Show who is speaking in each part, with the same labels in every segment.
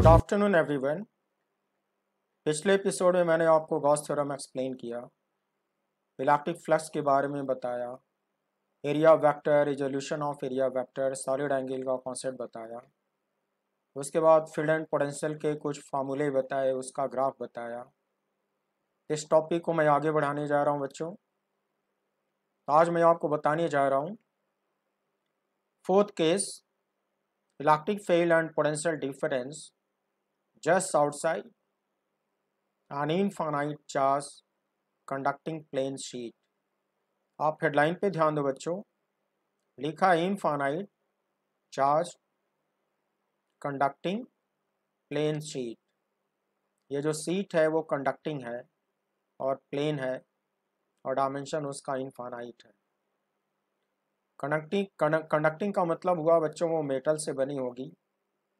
Speaker 1: Afternoon everyone. पिछले episode में मैंने आपको गॉस थ्योरम एक्सप्लेन किया, इलेक्ट्रिक फ्लक्स के बारे में बताया, area vector, resolution of area vector, solid angle का कॉन्सेप्ट बताया। उसके बाद फील्ड एंड पोटेंशियल के कुछ फार्मूले बताए, उसका ग्राफ बताया। इस टॉपिक को मैं आगे बढ़ाने जा रहा हूँ बच्चों। आज मैं आपको बताने जा रहा हूँ fourth case, electric field and potential difference just outside an infinite charge conducting plane sheet। आप हेडलाइन पे ध्यान दो बच्चों, लिखा है infinite charge conducting plane sheet. ये जो सीट है वो कंडक्टिंग है और प्लेन है और डायमेंशन उसका इनफाइनाइट है। कंडक्टिंग का मतलब हुआ बच्चों वो मेटल से बनी होगी,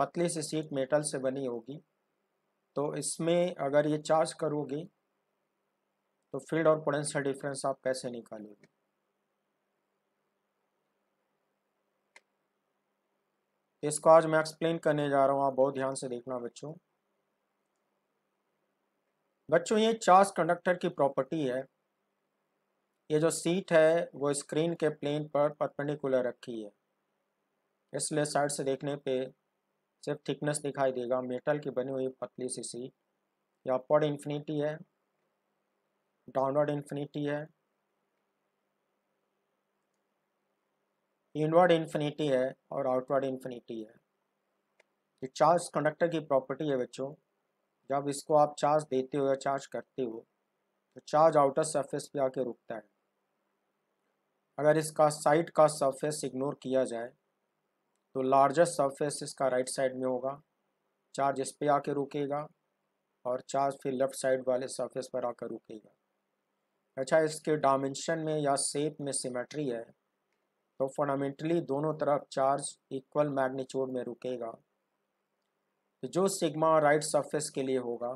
Speaker 1: पतली सी सीट मेटल से बनी होगी। तो इसमें अगर ये चार्ज करोगे तो फील्ड और पोटेंशियल डिफरेंस आप कैसे निकालोगे। इसको आज मैं एक्सप्लेन करने जा रहा हूँ, आप बहुत ध्यान से देखना बच्चों। ये चार्ज कंडक्टर की प्रॉपर्टी है। ये जो सीट है वो स्क्रीन के प्लेन पर परपेंडिकुलर रखी है, इसलिए साइड से देखने पे सिर्फ थिकनेस दिखाई देगा। मेटल की बनी हुई पतली सी सीट, या अपवर्ड इन्फिनिटी है, डाउनवर्ड इन्फिनिटी है, इनवर्ड इन्फिनिटी है और आउटवर्ड इन्फिनिटी है। ये चार्ज कंडक्टर की प्रॉपर्टी है बच्चों। जब इसको आप चार्ज देते हो या चार्ज करते हो तो चार्ज आउटर सरफेस पे आके रुकता है। अगर इसका साइड का सरफेस इग्नोर किया जाए तो लार्जेस्ट सरफेस इसका राइट साइड में होगा, चार्ज इस पे आके रुकेगा और चार्ज फिर लेफ्ट साइड वाले सरफेस पर आकर रुकेगा। अच्छा, इसके डायमेंशन में या शेप में सिमेट्री है तो फंडामेंटली दोनों तरफ चार्ज इक्वल मैग्नीट्यूड में रुकेगा। तो जो सिग्मा राइट सरफेस के लिए होगा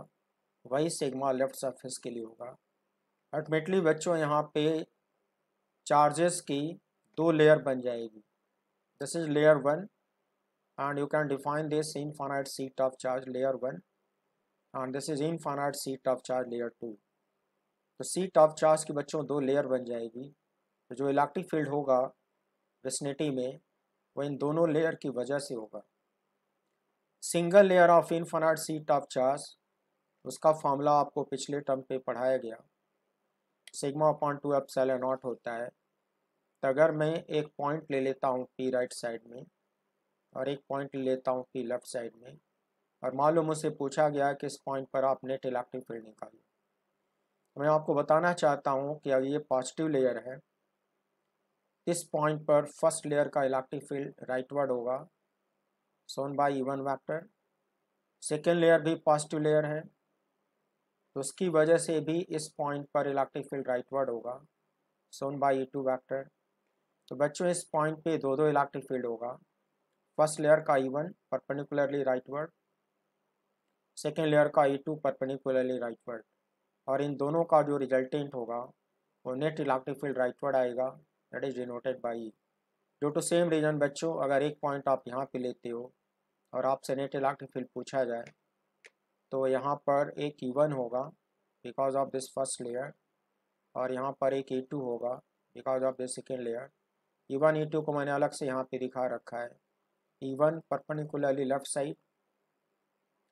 Speaker 1: वही सिग्मा लेफ्ट सरफेस के लिए होगा। अल्टीमेटली बच्चों यहाँ पे चार्जेस की दो लेयर बन जाएगी। This is layer one and you can define this infinite sheet of charge layer 1 and this is infinite sheet of charge layer 2। तो sheet of charge की बच्चों दो लेयर बन जाएगी। तो जो इलेक्ट्रिक फील्ड होगा विसिनिटी में वो इन दोनों लेयर की वजह से होगा। Single layer of infinite sheet of charge, उसका फॉर्मूला आपको पिछले टर्म पे पढ़ाया गया, सिग्मा अपॉन 2 एप्सिलॉन नॉट होता है। तो अगर मैं एक पॉइंट ले लेता हूँ पी राइट साइड में और एक पॉइंट ले लेता हूँ पी लेफ्ट साइड में, और मान लो मुझसे पूछा गया कि इस पॉइंट पर आप नेट इलेक्ट्रिक फील्ड निकालो, तो मैं आपको बताना चाहता हूँ कि अब ये पॉजिटिव लेयर है। इस पॉइंट पर फर्स्ट लेयर का इलेक्ट्रिक फील्ड राइटवर्ड होगा, shown by E1 vector. Second layer भी पॉजिटिव लेयर है तो उसकी वजह से भी इस पॉइंट पर इलेक्ट्रिक फील्ड राइटवर्ड होगा, सोन बाई E2 वेक्टर। तो बच्चों इस पॉइंट पे दो दो इलेक्ट्रिक फील्ड होगा, फर्स्ट लेयर का E1 perpendicularly rightward, second layer का E2 परपेंडिकुलरली राइटवर्ड, और इन दोनों का जो रिजल्टेंट होगा वो नेट इलेक्ट्रिक फील्ड राइटवर्ड आएगा, that is denoted by. Due to same reason बच्चों, अगर एक पॉइंट आप यहाँ पे लेते हो और आपसे नेट इलेक्ट्रिक फील्ड पूछा जाए तो यहाँ पर एक E1 होगा because of this first layer, और यहाँ पर एक E2 होगा because of this second layer. E1 E2 को मैंने अलग से यहाँ पे दिखा रखा है, E1 perpendicularly left side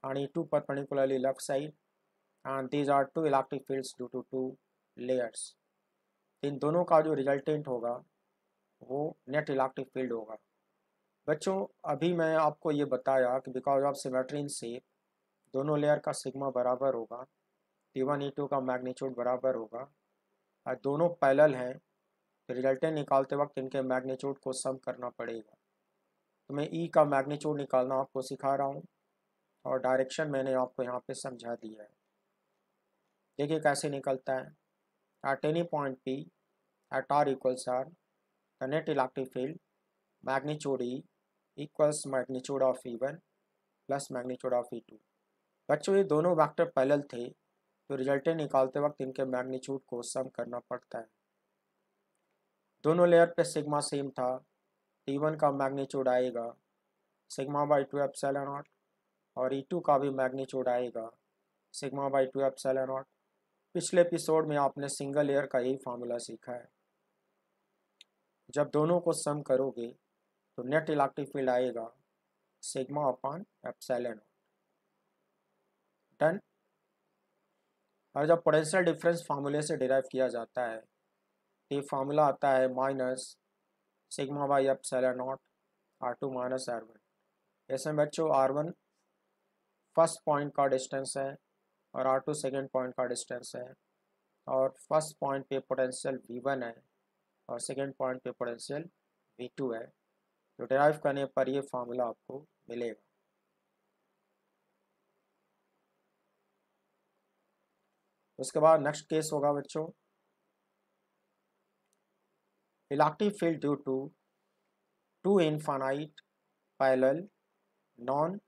Speaker 1: and E2 perpendicularly left side, and these are two electric fields due to two layers। इन दोनों का जो रिजल्टेंट होगा वो नेट इलेक्ट्रिक फील्ड होगा। बच्चों अभी मैं आपको ये बताया कि because of symmetry in shape दोनों लेयर का सिग्मा बराबर होगा, E1 E2 का मैग्नीट्यूड बराबर होगा, और दोनों पैरेलल हैं तो रिजल्टेंट निकालते वक्त इनके मैग्नीट्यूड को सम करना पड़ेगा। तो मैं E का मैग्नीट्यूड निकालना आपको सिखा रहा हूँ और डायरेक्शन मैंने आपको यहाँ पे समझा दिया है। देखिए कैसे निकलता है। At any point P at R equals R, the net electric field magnitude E equals magnitude of E1 plus magnitude of E2। बच्चों ये दोनों वेक्टर पैरेलल थे तो रिजल्टेंट निकालते वक्त इनके मैग्नीट्यूड को सम करना पड़ता है। दोनों लेयर पे सिग्मा सेम था, T1 का मैग्नीट्यूड आएगा सिग्मा बाई 2 एप्सिलॉन नॉट और E2 का भी मैग्नीट्यूड आएगा सिग्मा बाई 2 एप्सिलॉन नॉट। पिछले एपिसोड में आपने सिंगल लेयर का यही फार्मूला सीखा है। जब दोनों को सम करोगे तो नेट इलेक्ट्रिक फील्ड आएगा sigma upon epsilon not. Done. और जब पोटेंशियल डिफरेंस फार्मूले से डिराइव किया जाता है तो ये फार्मूला आता है minus sigma by epsilon not R2 minus R1। ऐसे बच्चों R1 फर्स्ट पॉइंट का डिस्टेंस है और R2 सेकेंड पॉइंट का डिस्टेंस है, और फर्स्ट पॉइंट पे पोटेंशियल V1 है और सेकेंड पॉइंट पे पोटेंशियल V2 है। तो डिराइव करने पर ये फार्मूला आपको मिलेगा। उसके बाद नेक्स्ट केस होगा बच्चों, electric field due to two infinite parallel non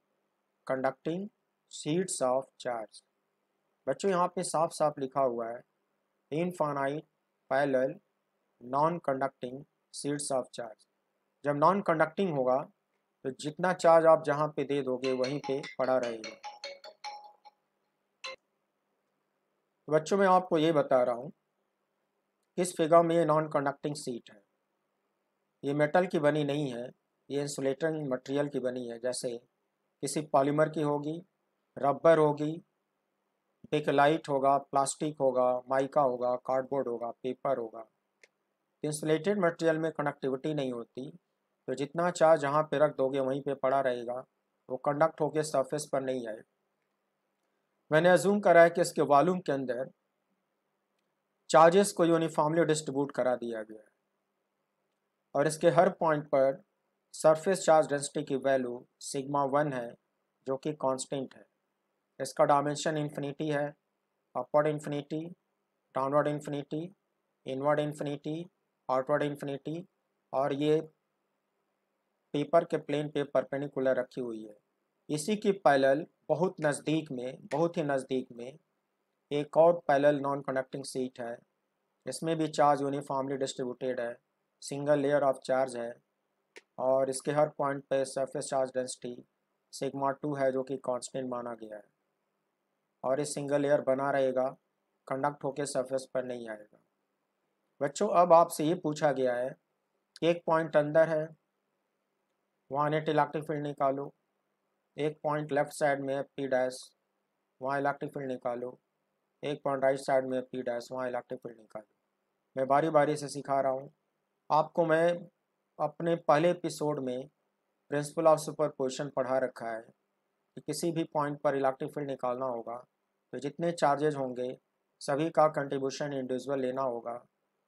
Speaker 1: conducting sheets of charge. बच्चों यहाँ पे साफ साफ लिखा हुआ है infinite parallel non conducting sheets of charge. जब नॉन कंडक्टिंग होगा तो जितना चार्ज आप जहाँ पे दे दोगे वहीं पे पड़ा रहेगा। तो बच्चों मैं आपको ये बता रहा हूँ, इस फिगर में ये नॉन कंडक्टिंग शीट है, ये मेटल की बनी नहीं है, ये इंसुलेटिंग मटेरियल की बनी है। जैसे किसी पॉलीमर की होगी, रबर होगी, बेकलाइट होगा, प्लास्टिक होगा, माइका होगा, कार्डबोर्ड होगा, पेपर होगा। इंसुलेटेड मटेरियल में कनेक्टिविटी नहीं होती, तो जितना चार्ज जहाँ पे रख दोगे वहीं पे पड़ा रहेगा, वो कंडक्ट होकर सरफेस पर नहीं आएगा। मैंने अज्यूम करा है कि इसके वॉल्यूम के अंदर चार्जेस को यूनिफॉर्मली डिस्ट्रीब्यूट करा दिया गया है और इसके हर पॉइंट पर सरफेस चार्ज डेंसिटी की वैल्यू सिग्मा 1 है जो कि कांस्टेंट है। इसका डायमेंशन इन्फिनिटी है, upward infinity, downward infinity, inward infinity, outward infinity, और ये पेपर के प्लेन पे परपेंडिकुलर रखी हुई है। इसी की पैरेलल बहुत नज़दीक में, बहुत ही नज़दीक में एक और पैरेलल नॉन कंडक्टिंग शीट है, इसमें भी चार्ज यूनिफॉर्मली डिस्ट्रीब्यूटेड है, सिंगल लेयर ऑफ चार्ज है और इसके हर पॉइंट पे सरफेस चार्ज डेंसिटी सिग्मा 2 है जो कि कांस्टेंट माना गया है और इस सिंगल लेयर बना रहेगा, कंडक्ट होकर सरफेस पर नहीं आएगा। बच्चों अब आपसे ये पूछा गया है कि एक पॉइंट अंदर है, वहाँ नेट इलेक्ट्रिक फील्ड निकालो। एक पॉइंट लेफ्ट साइड में है P डैश, वहाँ इलेक्ट्रिक फील्ड निकालो। एक पॉइंट राइट साइड में P डैश, वहाँ इलेक्ट्रिक फील्ड निकालो। मैं बारी बारी से सिखा रहा हूँ आपको। मैं अपने पहले एपिसोड में प्रिंसिपल ऑफ सुपरपोजिशन पढ़ा रखा है कि किसी भी पॉइंट पर इलेक्ट्रिक फील्ड निकालना होगा तो जितने चार्जेज होंगे सभी का कंट्रीब्यूशन इंडिविजुअल लेना होगा,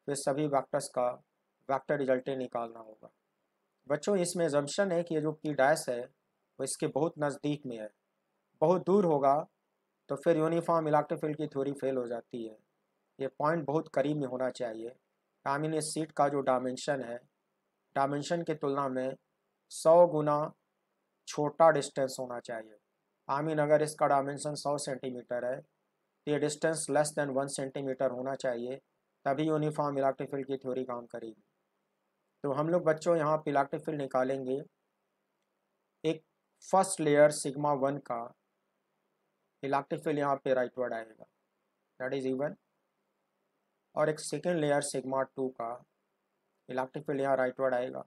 Speaker 1: फिर सभी वेक्टर्स का वेक्टर रिजल्टेंट निकालना होगा। बच्चों इसमें एजम्पशन है कि ये जो P डैश है वो इसके बहुत नज़दीक में है, बहुत दूर होगा तो फिर यूनिफॉर्म इलेक्ट्रिक फील्ड की थ्योरी फेल हो जाती है। ये पॉइंट बहुत करीब में होना चाहिए। आई मीन इस सीट का जो डायमेंशन है, डायमेंशन की तुलना में 100 गुना छोटा डिस्टेंस होना चाहिए। आई मीन अगर इसका डायमेंशन 100 सेंटीमीटर है तो ये डिस्टेंस लेस देन 1 सेंटीमीटर होना चाहिए, तभी यूनिफॉर्म इलेक्ट्रिक फील्ड की थ्योरी काम करेगी। तो हम लोग बच्चों यहाँ पे इलेक्ट्रिक फील्ड निकालेंगे। एक फर्स्ट लेयर सिग्मा 1 का इलेक्ट्रिक फील्ड यहाँ पे राइटवर्ड आएगा, दैट इज E1, और एक सेकेंड लेयर सिग्मा 2 का इलेक्ट्रिक फील्ड यहाँ राइटवर्ड आएगा।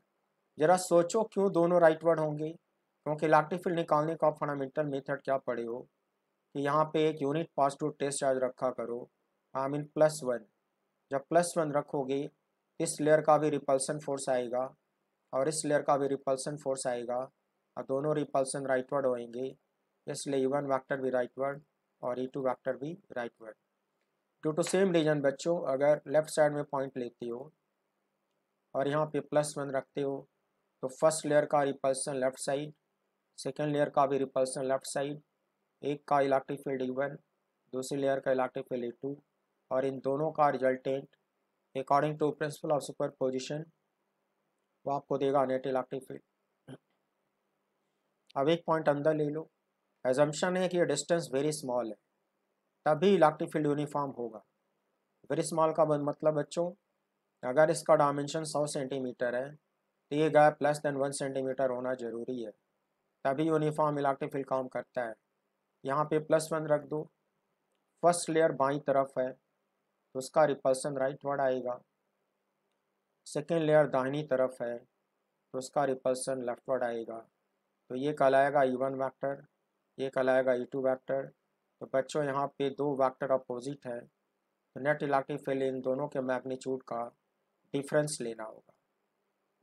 Speaker 1: जरा सोचो क्यों दोनों राइटवर्ड होंगे, क्योंकि इलेक्ट्रिक फील्ड निकालने का फंडामेंटल मेथड क्या पढ़े हो कि यहाँ पे एक यूनिट पॉजिटिव टेस्ट चार्ज रखा करो, आई मीन +1। जब +1 रखोगे इस लेयर का भी रिपल्सन फोर्स आएगा और इस लेयर का भी रिपल्सन फोर्स आएगा और दोनों रिपल्सन राइटवर्ड होंगे, इसलिए E1 वैक्टर भी राइटवर्ड और E2 वैक्टर भी rightward. Due to same reason बच्चों, अगर लेफ्ट साइड में पॉइंट लेते हो और यहाँ पे +1 रखते हो तो फर्स्ट लेयर का repulsion left side, second layer का भी रिपल्सन लेफ्ट साइड, एक का इलेक्ट्रिक फील्ड E1, दूसरी लेयर का इलेक्ट्रिक फील्ड E2, और इन दोनों का resultant according to principle of superposition वो आपको देगा नेट इलेक्ट्रिक फील्ड। अब एक पॉइंट अंदर ले लो, एजम्पशन है कि ये डिस्टेंस वेरी स्मॉल है, तभी इलेक्ट्रिक फील्ड यूनिफॉर्म होगा। वेरी स्मॉल का मतलब बच्चों, अगर इसका डायमेंशन 100 सेंटीमीटर है तो ये गैप लेस देन 1 सेंटीमीटर होना जरूरी है। तभी यूनिफॉर्म इलेक्ट्रिक फील्ड काम करता है। यहाँ पे +1 रख दो। फर्स्ट लेयर बाईं तरफ है तो उसका रिपल्सन राइटवर्ड आएगा। सेकेंड लेयर दाहिनी तरफ है तो उसका रिपल्सन लेफ्टवर्ड आएगा। तो ये कहलाएगा E1 वैक्टर, ये कहलाएगा E2 वैक्टर। तो बच्चों यहाँ पे दो वैक्टर अपोजिट है तो नेट इलेक्ट्रिक फील्ड इन दोनों के मैग्नीट्यूड का डिफरेंस लेना होगा।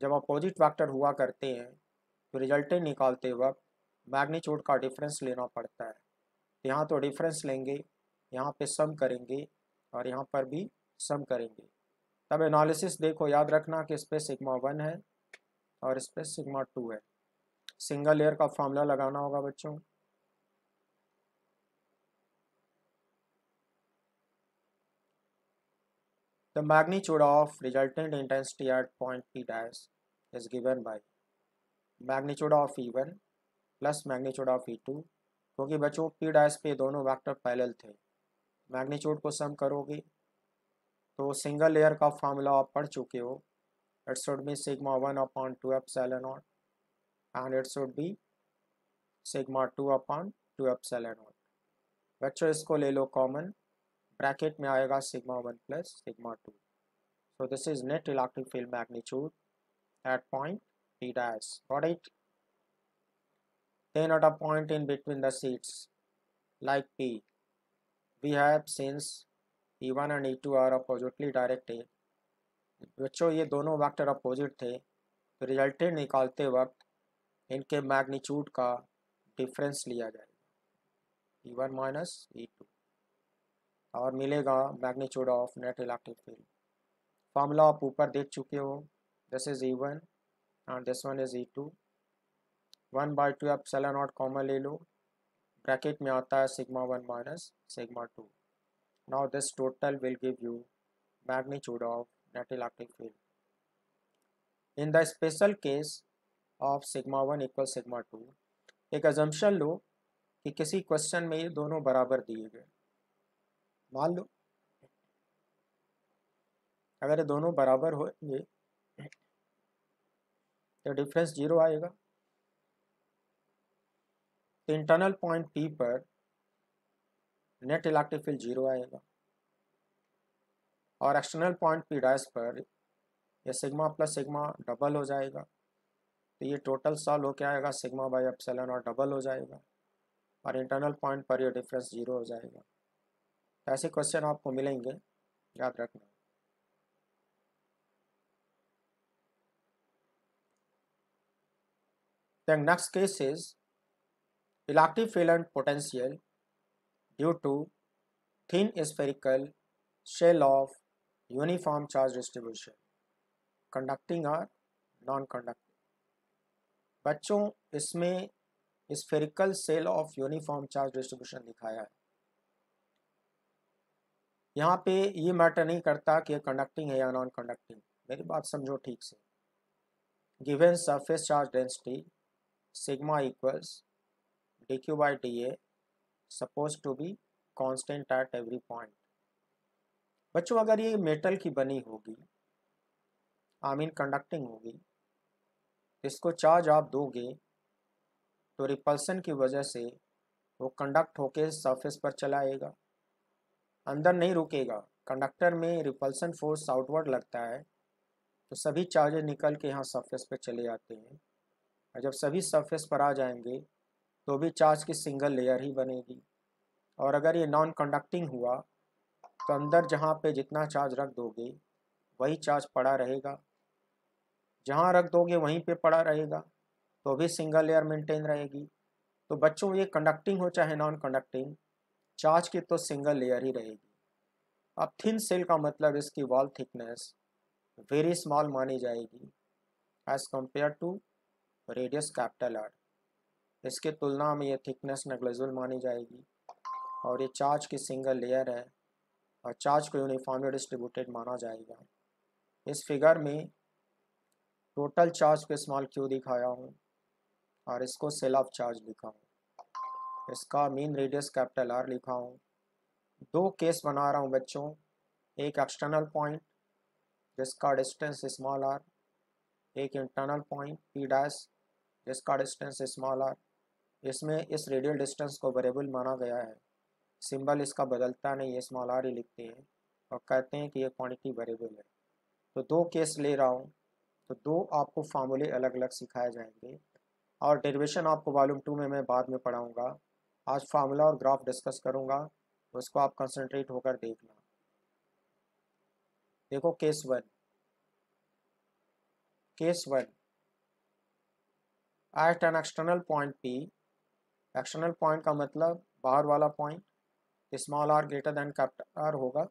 Speaker 1: जब अपोजिट वैक्टर हुआ करते हैं तो रिजल्टेंट निकालते वक्त मैग्नीट्यूड का डिफरेंस लेना पड़ता है। यहाँ तो डिफरेंस लेंगे, यहाँ पे सम करेंगे और यहाँ पर भी सम करेंगे। तब एनालिसिस देखो, याद रखना कि इस पे सिग्मा 1 है और इस पे सिग्मा 2 है। सिंगल लेयर का फॉर्मूला लगाना होगा बच्चों। The magnitude of resultant intensity at point P dash is given by magnitude of E1 plus magnitude of E2, क्योंकि बच्चों P dash पे दोनों वेक्टर पैरेलल थे। मैग्नीट्यूड को सम करोगे तो सिंगल लेयर का फॉर्मूला आप पढ़ चुके हो। It should be sigma 1/2 epsilon not and it should be sigma 2/2 epsilon not. बच्चों इसको ले लो कॉमन, ब्रैकेट में आएगा sigma 1 plus sigma 2। So this is net electric field magnitude at point P dash. Got it? Then at a point in between the sheets like P, we have since E1 and E2 are oppositely directed. बच्चों ये दोनों vector opposite थे तो resultant निकालते वक्त इनके magnitude का difference लिया जाएगा, E1 माइनस E2, और मिलेगा magnitude of net electric field. Formula आप ऊपर देख चुके हो। This is E1 and this one is E2। 1/2 epsilon not common ले लो, ब्रैकेट में आता है sigma 1 minus sigma 2। Now this total will give you magnitude of net electric field. In the special case of sigma 1 equal sigma 2, एक assumption लो कि किसी question में ये दोनों बराबर दिए गए। मान लो अगर ये दोनों बराबर होंगे तो डिफरेंस 0 आएगा। तो इंटरनल पॉइंट P पर नेट इलेक्ट्रिक फील्ड 0 आएगा और एक्सटर्नल पॉइंट P डैश पर ये सिग्मा प्लस सिग्मा डबल हो जाएगा। तो ये टोटल सॉल्व हो के आएगा सिग्मा/एप्सिलॉन और डबल हो जाएगा और इंटरनल पॉइंट पर ये डिफरेंस 0 हो जाएगा। ऐसे क्वेश्चन आपको मिलेंगे, याद रखना। The next case is electric field and potential due to thin spherical shell of uniform charge distribution, conducting or non-conducting। बच्चों इसमें spherical shell of uniform charge distribution दिखाया है। यहाँ पे ये मैटर नहीं करता कि कंडक्टिंग है या नॉन कंडक्टिंग, मेरी बात समझो ठीक से। Given surface charge density sigma equals dq/dA suppose to be constant at every point. बच्चों अगर ये मेटल की बनी होगी, आई मीन कंडक्टिंग होगी, इसको चार्ज आप दोगे तो रिपल्सन की वजह से वो कंडक्ट होके सरफेस पर चला आएगा, अंदर नहीं रुकेगा। कंडक्टर में रिपल्सन फोर्स आउटवर्ड लगता है तो सभी चार्जेस निकल के यहाँ सरफेस पर चले जाते हैं और जब सभी सरफेस पर आ जाएंगे तो भी चार्ज की सिंगल लेयर ही बनेगी। और अगर ये नॉन कंडक्टिंग हुआ तो अंदर जहाँ पे जितना चार्ज रख दोगे वही चार्ज पड़ा रहेगा, जहाँ रख दोगे वहीं पे पड़ा रहेगा, तो भी सिंगल लेयर मेंटेन रहेगी। तो बच्चों ये कंडक्टिंग हो चाहे नॉन कंडक्टिंग, चार्ज की तो सिंगल लेयर ही रहेगी। अब थिन सेल का मतलब इसकी वॉल थिकनेस वेरी स्मॉल मानी जाएगी as compare to radius R। इसके तुलना में ये थिकनेस नेग्लिजिबल मानी जाएगी और ये चार्ज की सिंगल लेयर है और चार्ज को यूनिफॉर्मली डिस्ट्रीब्यूटेड माना जाएगा। इस फिगर में टोटल चार्ज पे स्मॉल q दिखाया हूँ और इसको सेल ऑफ चार्ज लिखा हूँ, इसका मीन रेडियस R लिखा हूँ। दो केस बना रहा हूँ बच्चों, एक एक्सटर्नल पॉइंट जिसका डिस्टेंस स्मॉल r, एक इंटरनल पॉइंट P डैश जिसका डिस्टेंस स्मॉल r। इसमें इस रेडियल डिस्टेंस को वेरिएबल माना गया है, सिंबल इसका बदलता नहीं है, स्मॉल आर ही लिखते हैं और कहते हैं कि ये क्वांटिटी वेरिएबल है। तो दो केस ले रहा हूँ, तो दो आपको फार्मूले अलग अलग सिखाए जाएंगे और डेरिवेशन आपको वॉल्यूम 2 में मैं बाद में पढ़ाऊँगा। आज फार्मूला और ग्राफ डिस्कस करूँगा, तो उसको आप कंसंट्रेट होकर देखना। देखो case one, at an external point P, external point का मतलब बाहर वाला point, small R greater than capital R होगा।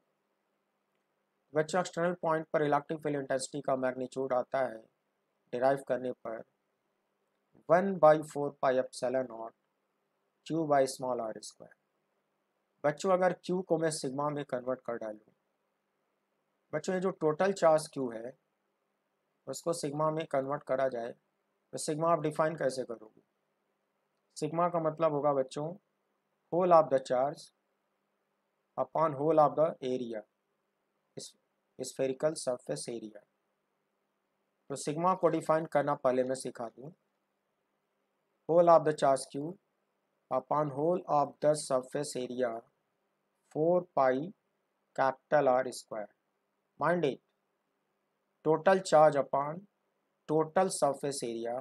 Speaker 1: बच्चों एक्सटर्नल पॉइंट पर इलेक्ट्रिक फील्ड इंटेंसिटी का मैग्नीट्यूड आता है डिराइव करने पर 1/4 pi epsilon naught Q by small R square. बच्चों अगर क्यू को मैं सिग्मा में कन्वर्ट कर डालूँ, बच्चों ये जो टोटल चार्ज क्यू है उसको सिग्मा में कन्वर्ट करा जाए, तो सिग्मा आप डिफाइन कैसे करोगे? सिग्मा का मतलब होगा बच्चों whole of the charge upon whole of the area, spherical surface area. तो सिग्मा को डिफाइन करना पहले मैं सिखा दूँ। Whole of the charge Q upon whole of the surface area 4 pi capital R square. Mind it, total charge upon total surface area,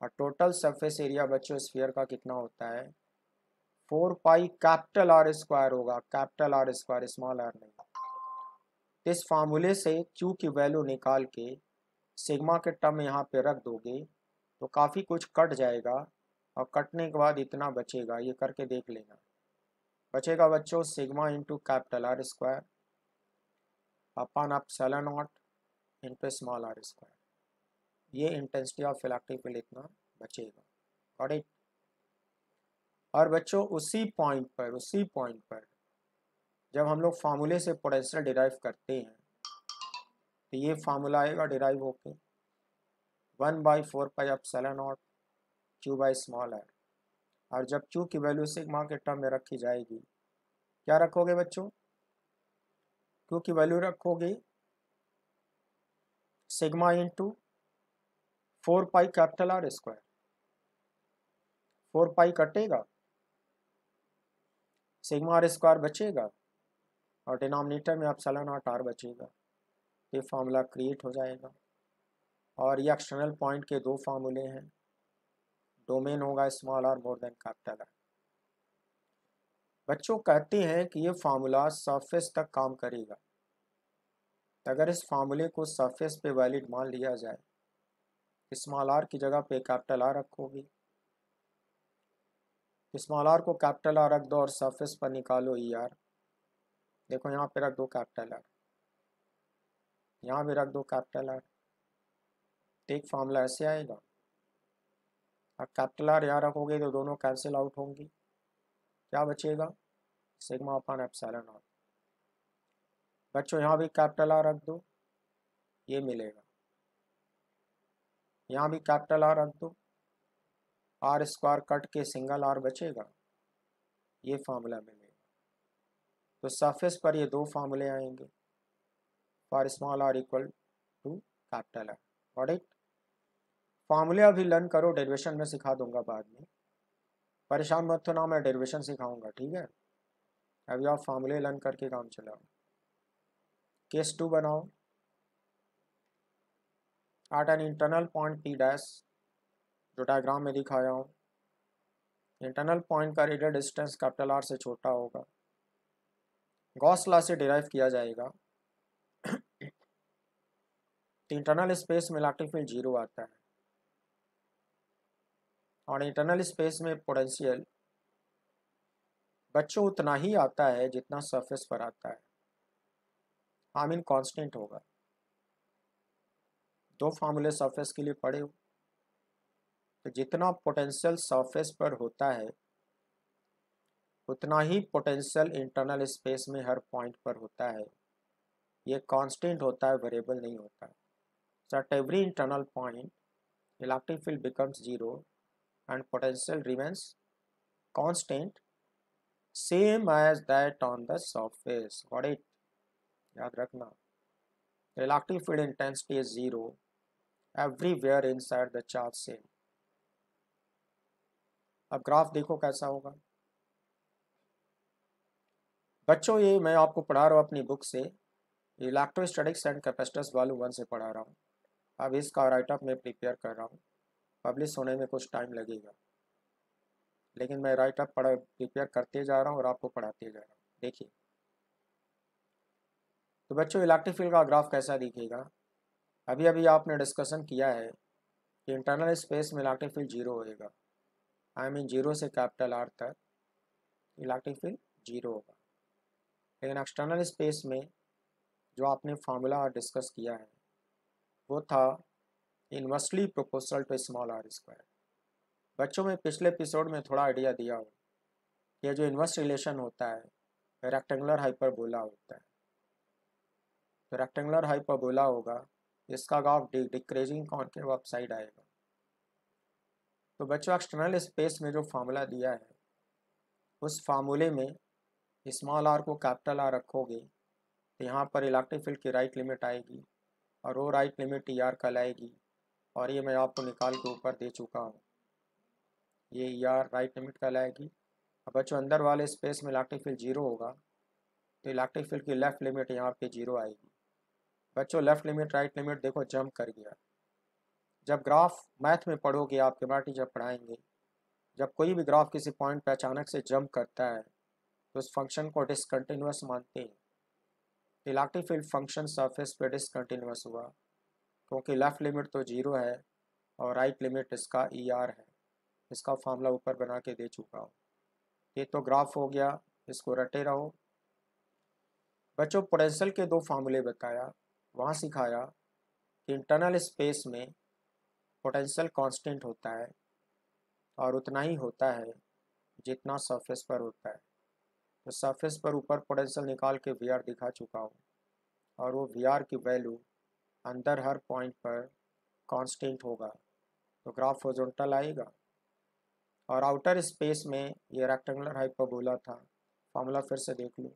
Speaker 1: और total surface area बच्चों sphere का कितना होता है? 4 पाई कैपिटल आर स्क्वायर होगा, capital R square, small are नहीं। इस फार्मूले से क्यू की वैल्यू निकाल के सिग्मा के टर्म यहाँ पे रख दोगे तो काफ़ी कुछ कट जाएगा, और कटने के बाद इतना बचेगा, ये करके देख लेना। बचेगा बच्चों sigma into capital R square upon epsilon naught into small R square. ये इंटेंसिटी ऑफ इलेक्ट्रिक फील्ड इतना बचेगा। Got it? और बच्चों उसी पॉइंट पर जब हम लोग फार्मूले से पोटेंशियल डिराइव करते हैं तो ये फार्मूला आएगा डिराइव होके 1/4 pi epsilon naught Q by small R. और जब क्यू की वैल्यू सिग्मा के टर्म में रखी जाएगी, क्या रखोगे बच्चों? क्यू की वैल्यू रखोगे sigma into 4 pi capital R square. 4 पाई कटेगा, सिग्मा आर स्क्वायर बचेगा और डिनोमिनेटर में एप्सिलॉन नॉट आर बचेगा। ये फार्मूला क्रिएट हो जाएगा। और ये एक्सटर्नल पॉइंट के दो फार्मूले हैं। डोमेन होगा small R more than capital R. बच्चों कहते हैं कि ये फार्मूला सरफेस तक काम करेगा। अगर इस फार्मूले को सरफेस पे वैलिड मान लिया जाए, स्मॉल आर की जगह पे कैपिटल आर रखोगे, स्मॉल आर को कैपिटल आर रख दो और सरफेस पर निकालो ई आर। देखो यहाँ पे रख दो कैपिटल आर, यहाँ भी रख दो कैपिटल आर, तो एक फार्मूला ऐसे आएगा। अब कैपिटल आर यहाँ रखोगे तो दोनों कैंसिल आउट होंगी, क्या बचेगा? Sigma upon epsilon not. बच्चों यहाँ भी कैपिटल आर रख दो, ये मिलेगा। यहाँ भी कैपिटल आर रख दो, आर स्क्वायर कट के सिंगल आर बचेगा, ये फार्मूला मिलेगा। तो सरफेस पर ये दो फार्मूले आएंगे for small R equal to capital R. Got it? फार्मूले अभी लर्न करो, डेरिवेशन में सिखा दूंगा बाद में, परेशान मत होना, मैं डेरिवेशन सिखाऊंगा, ठीक है? अभी आप फार्मूले लर्न करके काम चलाओ। केस 2 बनाओ। At an internal point P dash, जो डायग्राम में दिखाया हूँ, इंटरनल पॉइंट का रेडियल डिस्टेंस कैपिटल आर से छोटा होगा। गॉस लॉ से डिराइव किया जाएगा। तो इंटरनल स्पेस में इलेक्ट्रिक फील्ड 0 आता है और इंटरनल स्पेस में पोटेंशियल बच्चों उतना ही आता है जितना सरफेस पर आता है। आई मीन कांस्टेंट होगा। दो फार्मूले सरफेस के लिए पढ़े हो, तो जितना पोटेंशियल सरफेस पर होता है उतना ही पोटेंशियल इंटरनल स्पेस में हर पॉइंट पर होता है। ये कांस्टेंट होता है, वेरिएबल नहीं होता है। So at every internal point, electric field becomes 0 and potential remains constant, same as that on the surface. Got it? याद रखना, electric field intensity is 0 everywhere inside the charge cell. अब graph देखो कैसा होगा। बच्चों ये मैं आपको पढ़ा रहा हूँ अपनी बुक से, इलेक्ट्रोस्टैटिक्स एंड कैपेसिटर्स वॉल्यूम 1 से पढ़ा रहा हूँ। अब इसका राइटअप मैं प्रिपेयर कर रहा हूँ, पब्लिश होने में कुछ टाइम लगेगा, लेकिन मैं राइटअप प्रिपेयर करते जा रहा हूँ और आपको पढ़ाते जा रहा हूँ। देखिए तो बच्चों इलेक्ट्रिक फील्ड का ग्राफ कैसा दिखेगा। अभी अभी आपने डिस्कशन किया है कि इंटरनल स्पेस में इलेक्ट्रिक फील्ड जीरो होएगा। आई मीन जीरो से कैपिटल आर तक इलेक्ट्रिक फील्ड जीरो होगा। लेकिन एक्सटर्नल स्पेस में जो आपने फार्मूला डिस्कस किया है वो था inversely proportional to small R square. बच्चों में पिछले एपिसोड में थोड़ा आइडिया दिया हो, ये जो इन्वर्स रिलेशन होता है रेक्टेंगुलर हाइपरबोला होता है। तो रेक्टेंगुलर हाइपरबोला होगा, इसका ग्राफ डिक्रीजिंग कॉन्केव अपसाइड आएगा। तो बच्चों एक्सटर्नल स्पेस में जो फार्मूला दिया है उस फार्मूले में स्मॉल आर को कैपिटल आर रखोगे तो यहाँ पर इलेक्ट्रिक फील्ड की राइट लिमिट आएगी और वो राइट लिमिट ई आर कल आएगी, और ये मैं आपको निकाल के ऊपर दे चुका हूँ। ये ई आर राइट लिमिट कल आएगी। अब बच्चों अंदर वाले स्पेस में इलेक्ट्रिक फील्ड जीरो होगा तो इलेक्ट्रिक फील्ड की लेफ्ट लिमिट यहाँ पे जीरो आएगी। बच्चों लेफ्ट लिमिट राइट लिमिट देखो जंप कर गया। जब ग्राफ मैथ में पढ़ोगे, आपके बाटी जब पढ़ाएंगे, जब कोई भी ग्राफ किसी पॉइंट पे अचानक से जंप करता है तो उस फंक्शन को डिसकंटिन्यूअस मानते हैं। इलेक्ट्रिक फील्ड फंक्शन सरफेस पे डिसकंटिन्यूअस हुआ क्योंकि लेफ्ट लिमिट तो जीरो है और राइट लिमिट इसका ई आर है। इसका फार्मूला ऊपर बना के दे चुका हूँ। ये तो ग्राफ हो गया, इसको रटे रहो। बच्चों पोटेंशियल के दो फार्मूले बताया, वहाँ सिखाया कि इंटरनल स्पेस में पोटेंशियल कांस्टेंट होता है और उतना ही होता है जितना सरफेस पर होता है। तो सरफेस पर ऊपर पोटेंशियल निकाल के वी आर दिखा चुका हूँ, और वो वी आर की वैल्यू अंदर हर पॉइंट पर कांस्टेंट होगा तो ग्राफ हॉरिजॉन्टल आएगा। और आउटर स्पेस में ये रेक्टेंगुलर हाइपरबोला था, फार्मूला फिर से देख लो।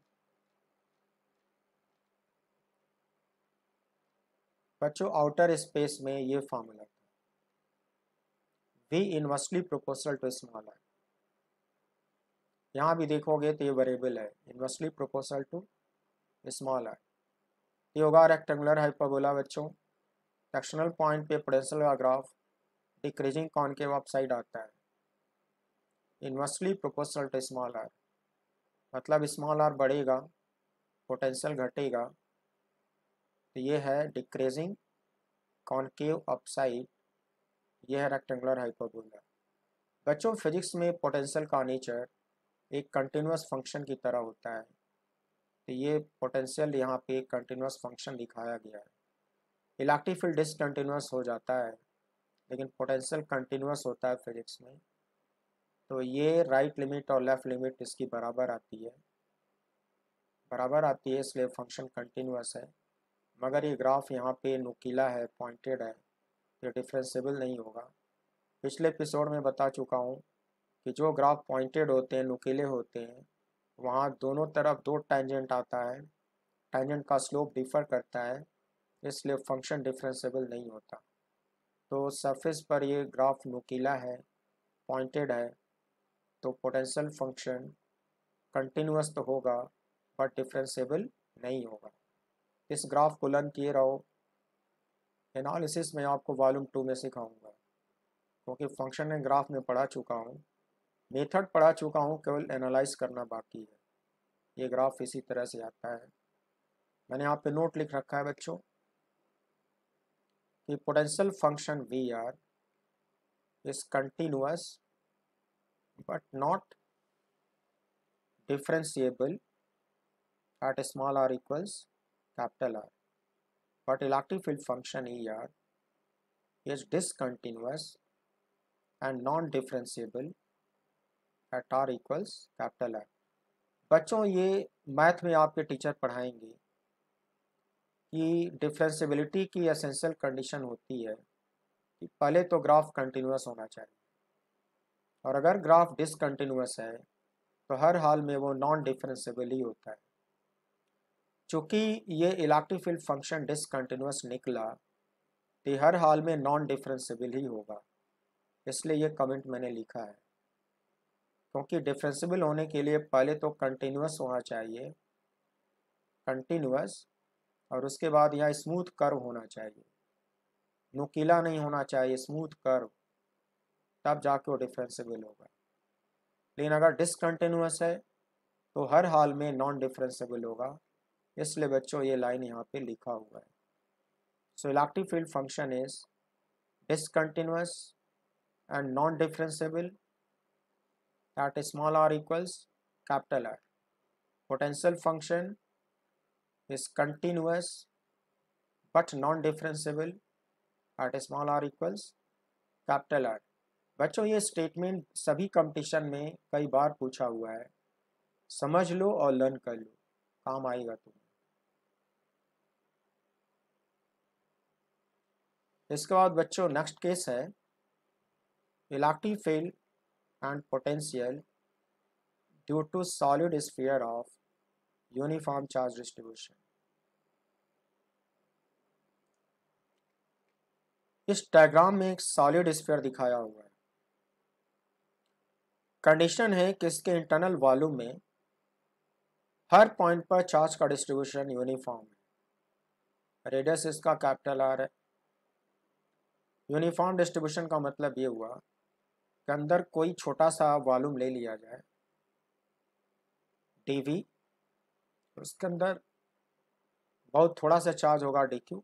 Speaker 1: बच्चों आउटर स्पेस में ये फार्मूला था V inversely proportional to small R. यहाँ भी देखोगे तो ये वेरिएबल है inversely proportional to small R. ये होगा रेक्टेंगुलर हाइपरबोला। बच्चों एक्सटर्नल पॉइंट पे पोटेंशियल का ग्राफ डिक्रीजिंग कॉनकेव अपसाइड आता है, inversely proportional to small R, मतलब स्मॉल आर बढ़ेगा पोटेंशियल घटेगा। तो ये है डिक्रीजिंग कॉनकेव अपसाइड, ये है रेक्टेंगुलर हाइपरबोला। बच्चों फिजिक्स में पोटेंशियल का नेचर एक कंटिन्यूस फंक्शन की तरह होता है। तो ये पोटेंशियल यहाँ पे एक कंटिन्यूस फंक्शन दिखाया गया है। इलेक्ट्रिक फील्ड डिसकंटिन्यूस हो जाता है लेकिन पोटेंशियल कंटिन्यूस होता है फिजिक्स में। तो ये राइट लिमिट और लेफ्ट लिमिट इसकी बराबर आती है, इसलिए फंक्शन कंटिन्यूस है। मगर ये ग्राफ यहाँ पे नुकीला है, पॉइंटेड है, ये डिफरेंशिएबल नहीं होगा। पिछले एपिसोड में बता चुका हूँ कि जो ग्राफ पॉइंटेड होते हैं, नुकीले होते हैं, वहाँ दोनों तरफ दो टेंजेंट आता है, टेंजेंट का स्लोप डिफर करता है, इसलिए फंक्शन डिफरेंशिएबल नहीं होता। तो सरफेस पर ये ग्राफ नुकीला है, पॉइंटेड है, तो पोटेंशियल फंक्शन कंटिन्यूस तो होगा बट डिफरेंशिएबल नहीं होगा। इस ग्राफ को लर्न किए रहो। एनालिसिस में आपको वॉल्यूम 2 में सिखाऊंगा क्योंकि फंक्शन एंड ग्राफ में पढ़ा चुका हूँ, मेथड पढ़ा चुका हूँ, केवल एनालाइज करना बाकी है। ये ग्राफ इसी तरह से आता है। मैंने यहाँ पे नोट लिख रखा है बच्चों कि potential function V R is continuous but not differentiable at small r equals capital R, but electric field function ER is discontinuous and non-differentiable at r equals capital R। बच्चों ये मैथ में आपके teacher पढ़ाएंगे कि differentiability की essential condition होती है कि पहले तो ग्राफ कंटिन्यूअस होना चाहिए, और अगर ग्राफ डिसकंटिन्यूअस है तो हर हाल में वो नॉन डिफरेंशिएबल ही होता है। चूँकि ये इलेक्ट्रिक फील्ड फंक्शन डिसकंटिन्यूअस निकला तो हर हाल में नॉन डिफरेंशिएबल ही होगा, इसलिए ये कमेंट मैंने लिखा है। क्योंकि डिफरेंशिएबल होने के लिए पहले तो कंटिन्यूअस होना चाहिए, कंटिन्यूअस, और उसके बाद यहाँ स्मूथ कर्व होना चाहिए, नुकीला नहीं होना चाहिए, स्मूथ कर्व, तब जाके वो डिफरेंशिएबल होगा। लेकिन अगर डिसकंटिन्यूअस है तो हर हाल में नॉन डिफरेंशिएबल होगा, इसलिए बच्चों ये लाइन यहाँ पे लिखा हुआ है। So electric field function is discontinuous and non-differentiable at small r equals capital R. Potential function is continuous but non-differentiable at small r equals capital R. बच्चों ये स्टेटमेंट सभी कंपटीशन में कई बार पूछा हुआ है, समझ लो और लर्न कर लो, काम आएगा तुम्हें। इसके बाद बच्चों नेक्स्ट केस है electric field and potential due to solid sphere of uniform charge distribution. इस डायग्राम में एक सॉलिड स्फीयर दिखाया हुआ है। कंडीशन है कि इसके इंटरनल वॉल्यूम में हर पॉइंट पर चार्ज का डिस्ट्रीब्यूशन यूनिफॉर्म है, रेडियस इसका कैपिटल आर है। यूनिफॉर्म डिस्ट्रीब्यूशन का मतलब ये हुआ कि अंदर कोई छोटा सा वॉल्यूम ले लिया जाए dv, उसके अंदर बहुत थोड़ा सा चार्ज होगा dq,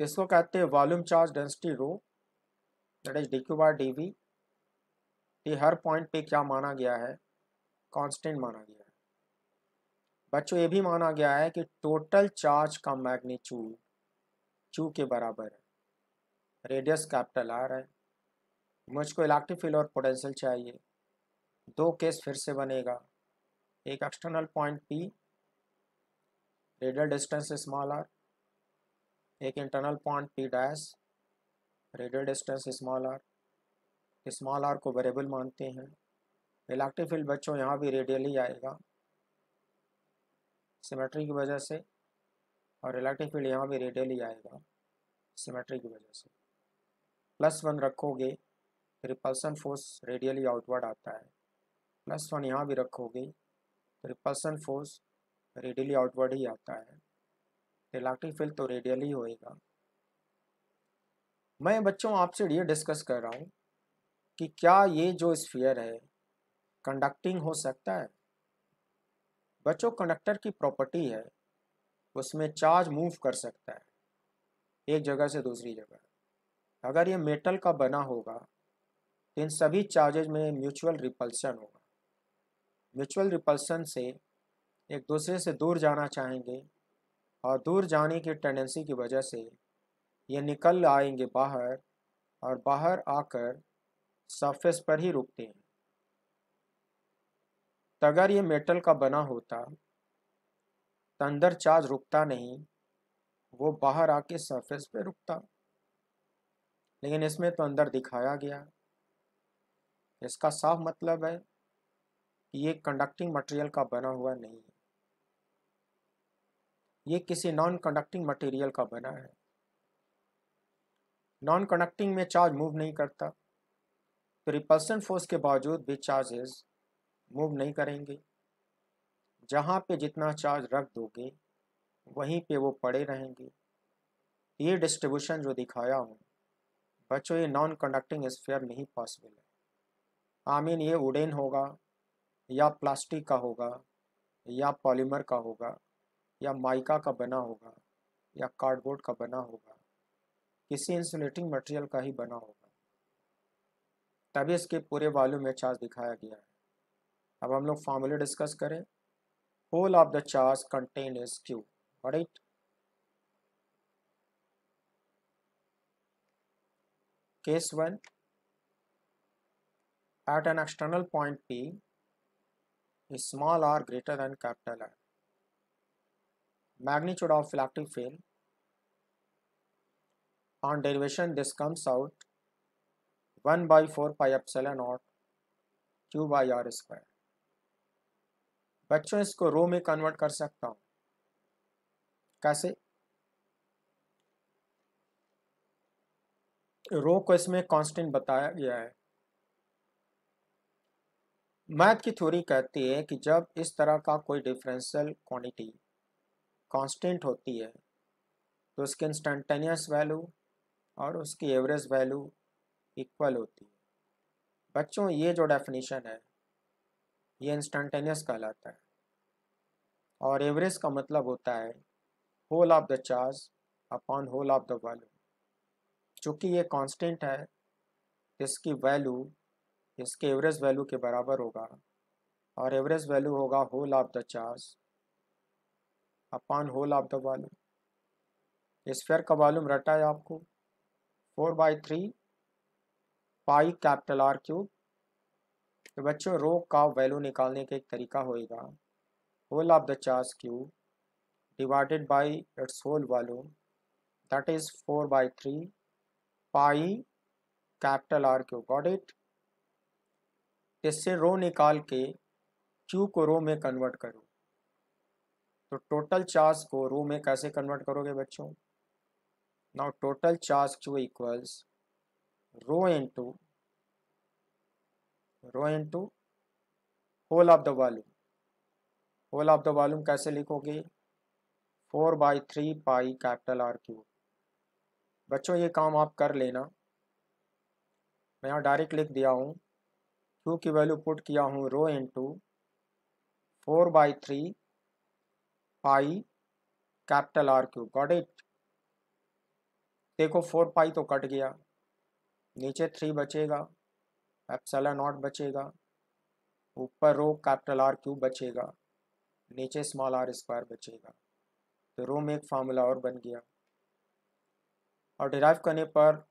Speaker 1: इसको कहते हैं volume charge density rho, that is dq by dv। ये हर पॉइंट पे क्या माना गया है, कांस्टेंट माना गया है। बच्चों ये भी माना गया है कि टोटल चार्ज का मैग्नीट्यूड q के बराबर है, रेडियस कैपिटल आर है। मुझको इलेक्ट्रिक फील्ड और पोटेंशियल चाहिए। दो केस फिर से बनेगा, एक external point P, radial distance small r, एक internal point P dash, radial distance small r। Small r को वेरिएबल मानते हैं। इलेक्ट्रिक फील्ड बच्चों यहाँ भी रेडियल ही आएगा सिमेट्री की वजह से, और इलेक्ट्रिक फील्ड यहाँ भी रेडियल ही आएगा सिमेट्री की वजह से। +1 रखोगे रिपल्सन फोर्स रेडियली आउटवर्ड आता है, +1 यहाँ भी रखोगे रिपल्सन फोर्स रेडियली आउटवर्ड ही आता है, इलेक्ट्रिक फील्ड तो रेडियल ही होएगा। मैं बच्चों आपसे ये डिस्कस कर रहा हूँ कि क्या ये जो स्फीयर है कंडक्टिंग हो सकता है। बच्चों कंडक्टर की प्रॉपर्टी है उसमें चार्ज मूव कर सकता है एक जगह से दूसरी जगह। अगर ये मेटल का बना होगा तो इन सभी चार्जेज में म्यूचुअल रिपल्सन होगा, म्यूचुअल रिपल्सन से एक दूसरे से दूर जाना चाहेंगे और दूर जाने की टेंडेंसी की वजह से ये निकल आएंगे बाहर, और बाहर आकर सरफेस पर ही रुकते हैं। तो अगर ये मेटल का बना होता तो अंदर चार्ज रुकता नहीं, वो बाहर आके सरफेस पे रुकता, लेकिन इसमें तो अंदर दिखाया गया। इसका साफ मतलब है कि ये कंडक्टिंग मटेरियल का बना हुआ नहीं है, ये किसी नॉन कंडक्टिंग मटेरियल का बना है। नॉन कंडक्टिंग में चार्ज मूव नहीं करता, तो रिपल्सन फोर्स के बावजूद भी चार्जेस मूव नहीं करेंगे। जहाँ पे जितना चार्ज रख दोगे वहीं पे वो पड़े रहेंगे। ये डिस्ट्रीब्यूशन जो दिखाया हूँ बच्चों, ये नॉन कंडक्टिंग स्फीयर में ही पॉसिबल है। आई मीन ये वुडन होगा या प्लास्टिक का होगा या पॉलीमर का होगा या माइका का बना होगा या कार्डबोर्ड का बना होगा, किसी इंसुलेटिंग मटेरियल का ही बना होगा, तभी इसके पूरे वॉल्यूम में चार्ज दिखाया गया है। अब हम लोग फॉर्मूले डिस्कस करें। Whole of the charge contain is Q, right. Case 1, at an external point P is small r greater than capital R. Magnitude of electric field, on derivation this comes out 1 by 4 pi epsilon naught Q by R square। बच्चों इसको रो में convert कर सकता हूँ, कैसे? रो को इसमें constant बताया गया है, मैथ की थ्योरी कहती है कि जब इस तरह का कोई डिफरेंशियल क्वांटिटी कांस्टेंट होती है तो उसकी इंस्टेंटेनियस वैल्यू और उसकी एवरेज वैल्यू इक्वल होती है। बच्चों ये जो डेफिनेशन है ये इंस्टेंटेनियस कहलाता है और एवरेज का मतलब होता है whole of the charge upon whole of the volume. चूँकि ये कांस्टेंट है इसकी वैल्यू इसके एवरेज वैल्यू के बराबर होगा और एवरेज वैल्यू होगा whole of the charge upon whole of the volume. Sphere का वॉल्यूम रटा है आपको 4/3 पाई कैपिटल आर क्यूब। तो बच्चों रो का वैल्यू निकालने का एक तरीका होएगा whole of the charge cube divided by its whole volume that is 4/3 pi capital R cube. Got it. इससे रो निकाल के क्यू को रो में कन्वर्ट करो। तो टोटल चार्ज को रो में कैसे कन्वर्ट करोगे बच्चों? Now total charge Q equals rho into whole of the volume. Whole of the volume कैसे लिखोगे? 4/3 पाई कैपिटल आर क्यूब। बच्चों ये काम आप कर लेना। मैं यहाँ डायरेक्ट लिख दिया हूँ क्यू की वैल्यू पुट किया हूँ rho into 4/3 pi capital R cube. Got it. देखो 4 पाई तो कट गया, नीचे 3 बचेगा, एप्सिलॉन नॉट बचेगा, ऊपर रो कैपिटल आर क्यूब बचेगा, नीचे स्मॉल आर स्क्वायर बचेगा। तो रो में एक फार्मूला और बन गया और डिराइव करने पर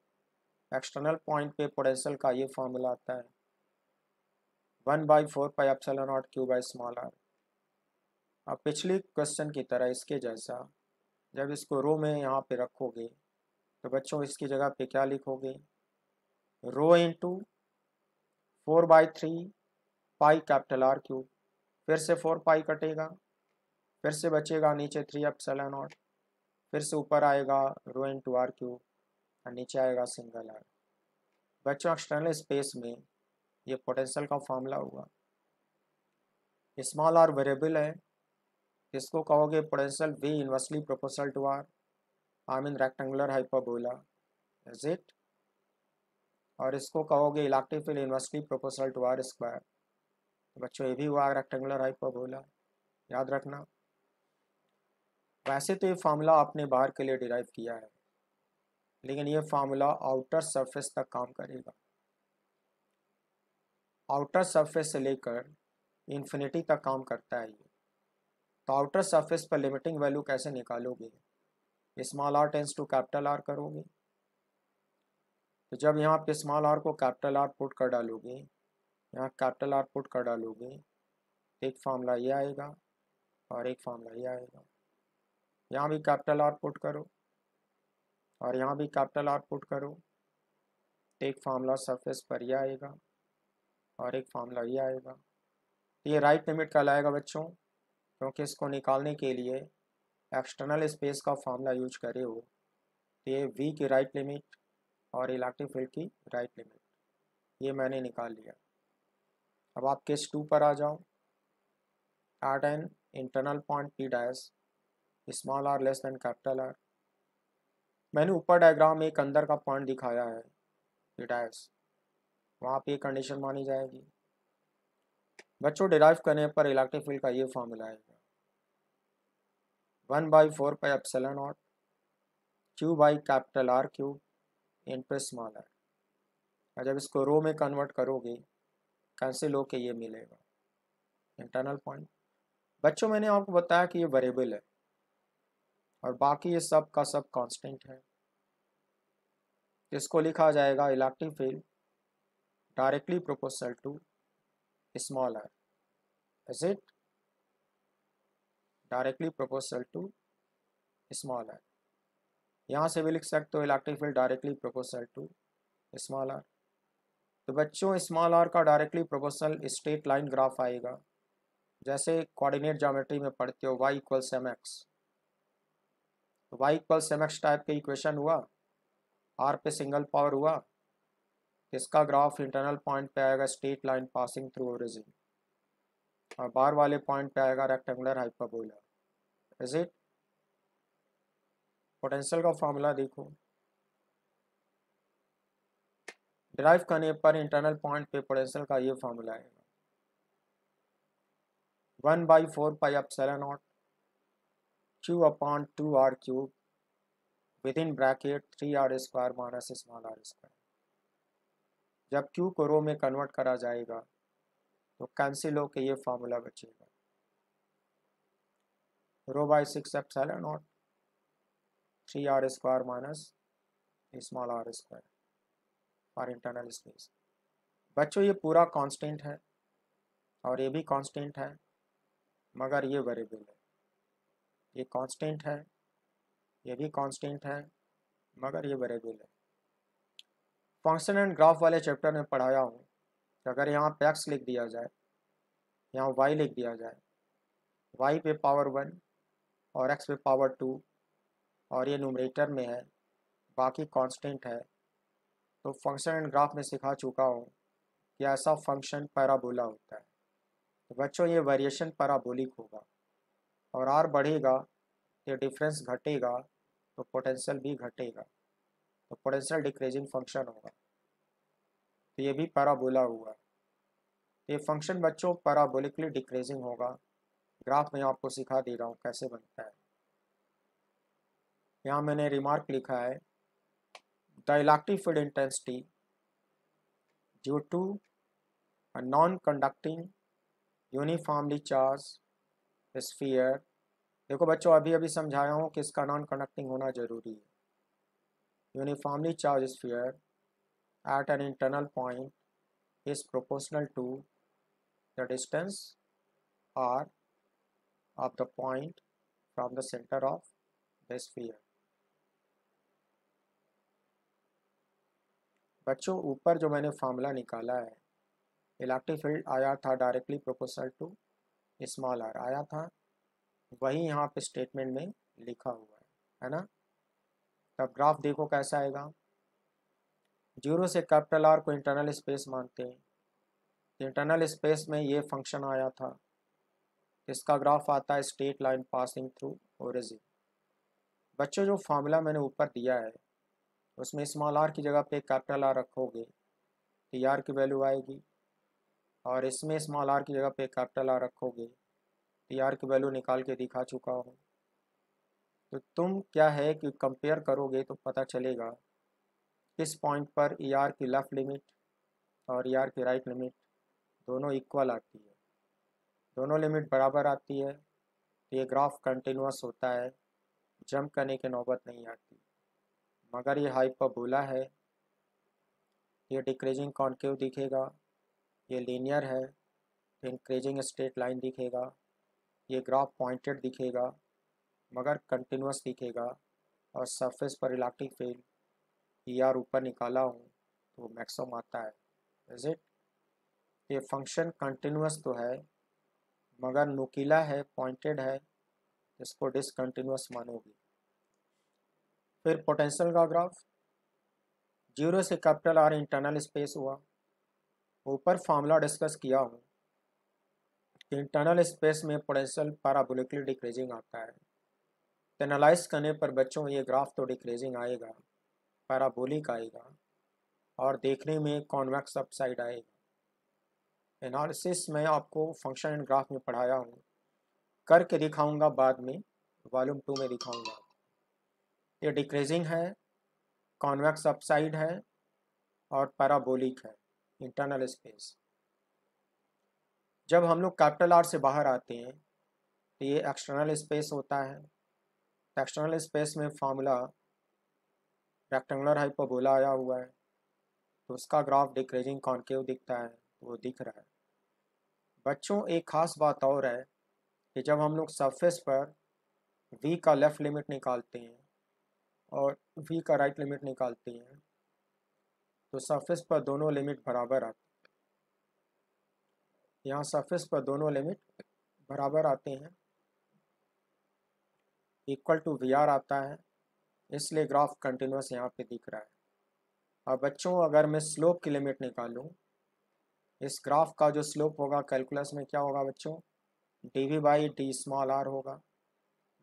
Speaker 1: एक्सटर्नल पॉइंट पे पोटेंशियल का ये फार्मूला आता है 1/4 pi epsilon naught Q by small R. अब पिछली क्वेश्चन की तरह इसके जैसा जब इसको रो में यहाँ पे रखोगे तो बच्चों इसकी जगह पे क्या लिखोगे? Rho into 4/3 pi capital R cube. फिर से 4 पाई कटेगा, फिर से बचेगा नीचे 3 एप्सिलॉन नॉट, फिर से ऊपर आएगा रो इंटू आर क्यूब और नीचे आएगा सिंगल आर। बच्चों एक्सटर्नल स्पेस में ये पोटेंशियल का फॉर्मूला हुआ। स्मॉल आर वेरिएबल है, इसको कहोगे potential V inversely proportional to R. I mean rectangular hyperbola is it. और इसको कहोगे electric field inversely proportional to R square. बच्चों ये भी हुआ रेक्टेंगुलर हाइपरबोला, याद रखना। वैसे तो ये फार्मूला आपने बाहर के लिए डिराइव किया है लेकिन ये फार्मूला आउटर सरफेस तक काम करेगा। आउटर सरफेस से लेकर इन्फिनिटी तक काम करता है ये। तो आउटर सरफेस पर लिमिटिंग वैल्यू कैसे निकालोगे? Small R tends to capital R करोगे। तो जब यहाँ पे स्मॉल आर को कैपिटल आर पुट कर डालोगे, यहाँ कैपिटल आर पुट कर डालोगे, एक फार्मूला ये आएगा और एक फार्मूला ये आएगा। यहाँ भी कैपिटल आर पुट करो और यहाँ भी कैपिटल आर पुट करो, एक फार्मूला सरफेस पर ये आएगा और एक फार्मूला ये आएगा। ये राइट लिमिट कहलाएगा बच्चों, क्योंकि इसको निकालने के लिए एक्सटर्नल स्पेस का फार्मूला यूज करे हो। तो ये V की राइट लिमिट और इलेक्ट्रिक फील्ड की राइट लिमिट ये मैंने निकाल लिया। अब आप केस 2 पर आ जाओ। At an internal point P dash small R less than capital R. मैंने ऊपर डायग्राम में एक अंदर का पॉइंट दिखाया है P डैश, वहाँ पे कंडीशन मानी जाएगी। बच्चों डिराइव करने पर इलेक्ट्रिक फील्ड का ये फॉर्मूला आएगा 1/4 pi epsilon naught Q by capital R cube into small R. और जब इसको रो में कन्वर्ट करोगे कैंसिल होके ये मिलेगा इंटरनल पॉइंट। बच्चों मैंने आपको बताया कि ये वेरिएबल है और बाकी ये सब का सब कांस्टेंट है। इसको लिखा जाएगा electric field directly proportional to small R. Is it? Directly proportional to small R. यहाँ से भी लिख सकते हो electric field directly proportional to small R. तो बच्चों स्मॉल आर का directly proportional straight line graph आएगा, जैसे कोऑर्डिनेट ज्योमेट्री में पढ़ते हो y इक्वल्स mx। तो y इक्वल्स mx टाइप के इक्वेशन हुआ, r पे सिंगल पावर हुआ, इसका ग्राफ इंटरनल पॉइंट पे आएगा straight line passing through origin. और बाहर वाले पॉइंट पे आएगा rectangular hyperbola. Is it? Potential का फॉर्मूला देखो, डिराइव करने पर इंटरनल पॉइंट पे पोटेंशियल का ये फॉर्मूला आएगा, 1/4πε0 Q/2r³ with in bracket 3r² minus small r²। जब Q को रो में कन्वर्ट करा जाएगा तो कैंसिल होकर ये फार्मूला बचेगा, ρ/6ε0 3r² minus small r² for internal space. बच्चों ये पूरा कांस्टेंट है और ये भी कांस्टेंट है, मगर ये वेरिएबल है। ये कांस्टेंट है, ये भी कांस्टेंट है, मगर ये वेरिएबल है। फंक्शन एंड ग्राफ वाले चैप्टर में पढ़ाया हूँ कि अगर यहाँ पे x लिख दिया जाए, यहाँ y लिख दिया जाए, y पे पावर 1 और x पे पावर 2 और ये न्यूमरेटर में है, बाकी कांस्टेंट है, तो फंक्शन एंड ग्राफ में सिखा चुका हूँ कि ऐसा फंक्शन पैराबोला होता है। तो बच्चों ये वेरिएशन पैराबोलिक होगा और r बढ़ेगा, ये डिफरेंस घटेगा तो पोटेंशियल भी घटेगा, तो पोटेंशियल डिक्रीजिंग फंक्शन होगा। तो ये भी पैराबोला हुआ। ये फंक्शन बच्चों पैराबोलिकली डिक्रीजिंग होगा। ग्राफ में आपको सिखा दे रहा हूँ कैसे बनता है। यहाँ मैंने रिमार्क लिखा है, the electric field intensity due to a non conducting uniformly charge sphere. देखो बच्चों अभी अभी समझाया हूँ कि इसका नॉन कंडक्टिंग होना जरूरी है। Uniformly charge sphere at an internal point is proportional to the distance r of the point from the center of the sphere। बच्चों ऊपर जो मैंने फार्मूला निकाला है, इलेक्ट्रिक फील्ड आया था directly proportional to small R आया था, वही यहाँ पे स्टेटमेंट में लिखा हुआ है ना। तब ग्राफ देखो कैसा आएगा। 0 से कैपिटल आर को इंटरनल स्पेस मानते हैं, इंटरनल स्पेस में ये फंक्शन आया था, इसका ग्राफ आता है straight line passing through origin. बच्चों जो फार्मूला मैंने ऊपर दिया है उसमें स्मॉल आर की जगह पे कैपिटल आर रखोगे तो आर की वैल्यू आएगी, और इसमें स्मॉल आर की जगह पे कैपिटल आर रखोगे तो आर की वैल्यू निकाल के दिखा चुका हूँ। तो तुम क्या है कि कंपेयर करोगे तो पता चलेगा किस पॉइंट पर आर की लेफ़्ट लिमिट और आर की राइट लिमिट दोनों इक्वल आती है, दोनों लिमिट बराबर आती है तो ये ग्राफ कंटिन्यूअस होता है, जंप करने की नौबत नहीं आती। मगर ये हाइपरबोला है, ये डिक्रीजिंग कॉन्केव दिखेगा, ये लीनियर है तो इंक्रीजिंग स्ट्रेट लाइन दिखेगा, ये ग्राफ पॉइंटेड दिखेगा मगर कंटिन्यूअस दिखेगा, और सरफेस पर इलेक्ट्रिक फील्ड आर ऊपर निकाला हूँ तो मैक्सिमम आता है। Is it? ये फंक्शन कंटिन्यूअस तो है मगर नुकीला है, पॉइंटेड है, इसको डिसकंटिन्यूअस मानोगी। फिर पोटेंशियल का ग्राफ, 0 से कैपिटल आर इंटरनल स्पेस हुआ। ऊपर फार्मूला डिस्कस किया हूँ कि इंटरनल स्पेस में पोटेंशियल पैराबोलिकली डिक्रीजिंग आता है। एनालाइज करने पर बच्चों ये ग्राफ तो डिक्रीजिंग आएगा, पैराबोलिक आएगा और देखने में कॉन्वेक्स अपसाइड आएगा। एनालिसिस में आपको फंक्शन एंड ग्राफ में पढ़ाया हूँ, करके दिखाऊंगा बाद में, वॉल्यूम 2 में दिखाऊंगा। ये डिक्रीजिंग है, कॉन्वेक्स अपसाइड है और पैराबोलिक है इंटरनल स्पेस। जब हम लोग कैपिटल आर से बाहर आते हैं तो ये एक्सटर्नल स्पेस होता है। एक्सटर्नल स्पेस में फार्मूला रेक्टेंगुलर हाइपरबोला आया हुआ है तो उसका ग्राफ डिक्रीजिंग कॉन्केव दिखता है, वो दिख रहा है। बच्चों एक खास बात और है कि जब हम लोग सरफेस पर v का लेफ़्ट लिमिट निकालते हैं और v का राइट लिमिट निकालते हैं तो सरफेस पर दोनों लिमिट बराबर आते हैं। यहाँ सरफेस पर दोनों लिमिट बराबर आते हैं, इक्वल टू वी आर आता है, इसलिए ग्राफ कंटिन्यूअस यहाँ पे दिख रहा है। अब बच्चों अगर मैं स्लोप की लिमिट निकालूँ, इस ग्राफ का जो स्लोप होगा कैलकुलस में क्या होगा बच्चों, dv by D small R होगा,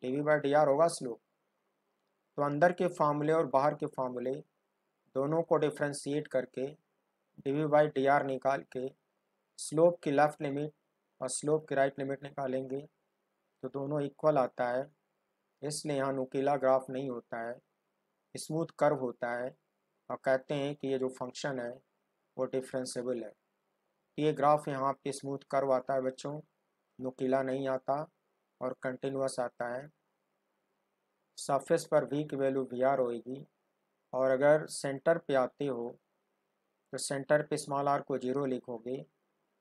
Speaker 1: dv बाई डी आर होगा स्लोप। तो अंदर के फार्मूले और बाहर के फार्मूले दोनों को डिफ्रेंशिएट करके dv बाई डी आर निकाल के स्लोप की लेफ्ट लिमिट और स्लोप की राइट लिमिट निकालेंगे तो दोनों इक्वल आता है, इसलिए यहाँ नुकीला ग्राफ नहीं होता है, स्मूथ कर्व होता है और कहते हैं कि ये जो फंक्शन है वो डिफरेंशिएबल है। ये ग्राफ यहाँ पे स्मूथ कर्व आता है बच्चों, नुकीला नहीं आता और कंटिन्यूस आता है। सरफेस पर v की वैल्यू vr होगी और अगर सेंटर पे आते हो तो सेंटर पे स्मॉल r को 0 लिखोगे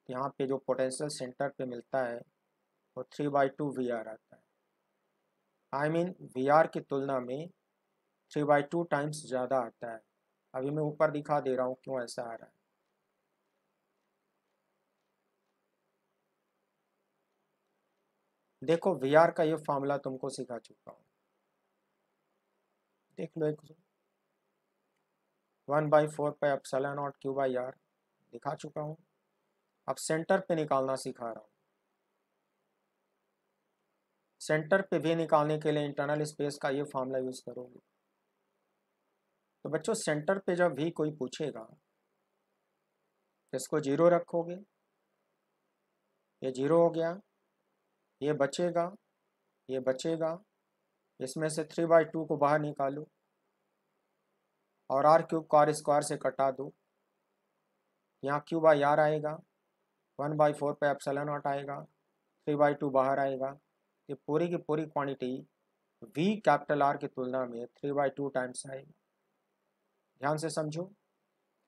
Speaker 1: तो यहाँ पे जो पोटेंशियल सेंटर पे मिलता है वो 3/2 VR आता है। आई मीन VR की तुलना में 3/2 टाइम्स ज़्यादा आता है। अभी मैं ऊपर दिखा दे रहा हूँ क्यों ऐसा आ रहा है। देखो VR का ये फॉर्मूला तुमको सिखा चुका हूँ, देख लो, 1/4 pi epsilon naught Q by R दिखा चुका हूँ। अब सेंटर पे निकालना सिखा रहा हूँ। सेंटर पे भी निकालने के लिए इंटरनल स्पेस का ये फॉर्मूला यूज़ करोगे। तो बच्चों सेंटर पे जब भी कोई पूछेगा तो इसको 0 रखोगे, ये 0 हो गया, ये बचेगा, ये बचेगा, इसमें से 3/2 को बाहर निकालो और r क्यूब को r स्क्वायर से कटा दो, यहाँ क्यू बाई आर आएगा, 1/4 पे एप्सिलॉन नॉट आएगा, 3/2 बाहर आएगा। ये पूरी की पूरी क्वांटिटी v कैपिटल R की तुलना में 3/2 टाइम्स आएगी। ध्यान से समझो,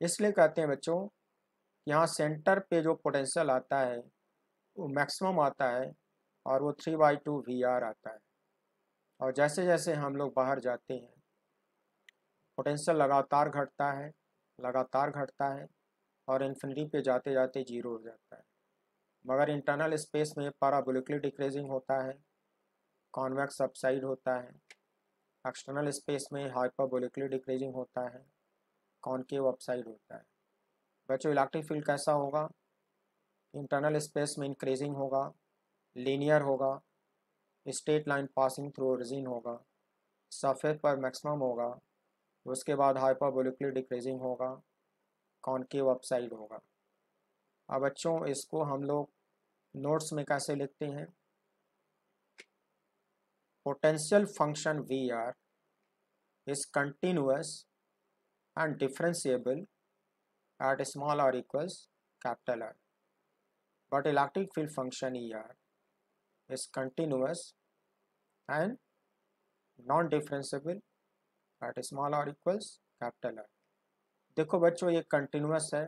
Speaker 1: इसलिए कहते हैं बच्चों यहाँ सेंटर पे जो पोटेंशियल आता है वो मैक्सिमम आता है और वो 3/2 VR आता है। और जैसे जैसे हम लोग बाहर जाते हैं पोटेंशियल लगातार घटता है, लगातार घटता है और इन्फिनिटी पे जाते जाते 0 हो जाता है। मगर इंटरनल स्पेस में पैराबोलिकली डिक्रीजिंग होता है, कॉन्वेक्स अपसाइड होता है। एक्सटर्नल स्पेस में हाइपरबोलिकली डिक्रीजिंग होता है, कॉनकेव अपसाइड होता है। बच्चों इलेक्ट्रिक फील्ड कैसा होगा, इंटरनल स्पेस में इंक्रीजिंग होगा, लीनियर होगा, straight line passing through origin होगा, सरफेस पर मैक्सिमम होगा, उसके बाद हाइपरबोलिकली डिक्रीजिंग होगा, कॉनकेव अपसाइड होगा। अब बच्चों इसको हम लोग नोट्स में कैसे लिखते हैं, potential function VR is continuous and differentiable at small r equals capital R, but electric field function ER is continuous and non-differentiable at small r equals capital R। देखो बच्चों ये कंटिन्यूस है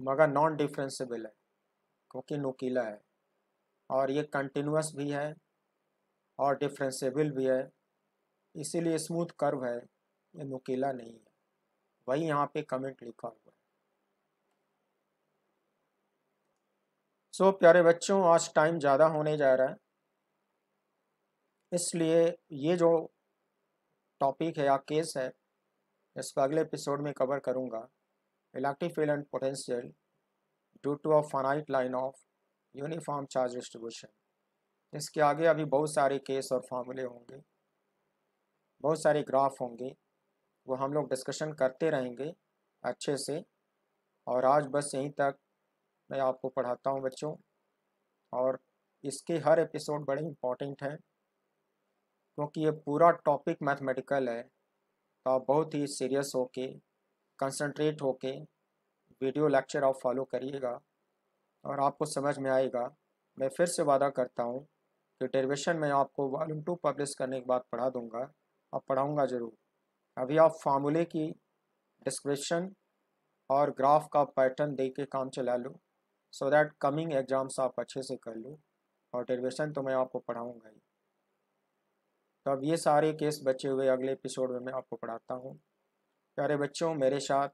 Speaker 1: मगर नॉन डिफरेंशिएबल है क्योंकि नुकीला है, और ये कंटिन्यूस भी है और डिफरेंशिएबल भी है, इसीलिए स्मूथ कर्व है, ये नुकीला नहीं है। वही यहाँ पे कमेंट लिखा हुआ है। सो प्यारे बच्चों आज टाइम ज़्यादा होने जा रहा है, इसलिए ये जो टॉपिक है या केस है इसको अगले एपिसोड में कवर करूँगा, electric field and potential due to a finite line of uniform charge distribution. इसके आगे अभी बहुत सारे केस और फार्मूले होंगे, बहुत सारे ग्राफ होंगे, वो हम लोग डिस्कशन करते रहेंगे अच्छे से। और आज बस यहीं तक मैं आपको पढ़ाता हूँ बच्चों, और इसके हर एपिसोड बड़े इंपॉर्टेंट हैं क्योंकि ये पूरा टॉपिक मैथमेटिकल है। तो आप बहुत ही सीरियस होके कंसंट्रेट होके वीडियो लेक्चर आप फॉलो करिएगा और आपको समझ में आएगा। मैं फिर से वादा करता हूँ कि डेरिवेशन में आपको वॉल्यूम 2 पब्लिश करने के बाद पढ़ा दूँगा और पढ़ाऊँगा ज़रूर। अभी आप फार्मूले की डिस्क्रिप्शन और ग्राफ का पैटर्न दे के काम चला लो, सो दैट कमिंग एग्जाम्स आप अच्छे से कर लो, और डेरिवेशन तो मैं आपको पढ़ाऊँगा ही। तो अब ये सारे केस बचे हुए अगले एपिसोड में मैं आपको पढ़ाता हूँ। प्यारे बच्चों मेरे साथ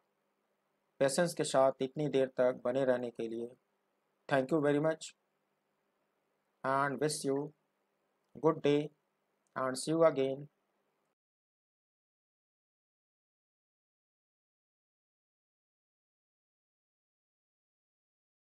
Speaker 1: पेशेंस के साथ इतनी देर तक बने रहने के लिए thank you very much and wish you good day and see you again